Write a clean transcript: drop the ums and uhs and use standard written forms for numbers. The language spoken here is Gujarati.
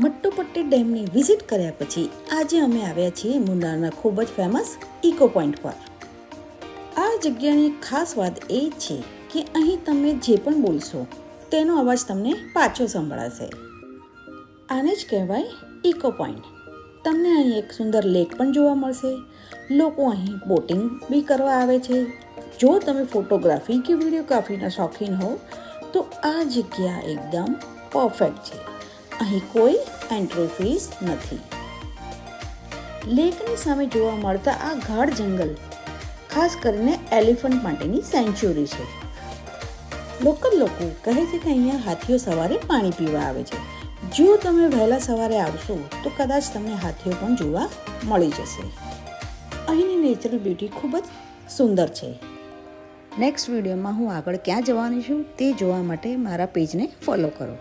મટ્ટુપટ્ટી ડેમની વિઝિટ કર્યા પછી આજે અમે આવ્યા છીએ મુન્નારના ખૂબ જ ફેમસ ઇકો પોઈન્ટ પર. આ જગ્યાની ખાસ વાત એ છે કે અહીં તમે જે પણ બોલશો તેનો અવાજ તમને પાછો સંભળાશે. આને જ કહેવાય ઇકો પોઈન્ટ. તમને અહીં એક સુંદર લેક પણ જોવા મળશે. લોકો અહીં બોટિંગ બી કરવા આવે છે. જો તમે ફોટોગ્રાફી કે વિડીયોગ્રાફીના શોખીન હો તો આ જગ્યા એકદમ પરફેક્ટ છે. અહીં કોઈ એન્ટ્રી ફીસ નથી. લેકની સામે જોવા મળતા આ ગાઢ જંગલ ખાસ કરીને એલિફન્ટ માટેની સેન્ચ્યુરી છે. લોકલ લોકો કહે છે કે અહીંયા હાથીઓ સવારે પાણી પીવા આવે છે. જો તમે વહેલા સવારે આવશો તો કદાચ તમને હાથીઓ પણ જોવા મળી જશે. અહીંની નેચરલ બ્યુટી ખૂબ જ સુંદર છે. નેક્સ્ટ વિડીયોમાં હું આગળ ક્યાં જવાની છું તે જોવા માટે મારા પેજને ફોલો કરો.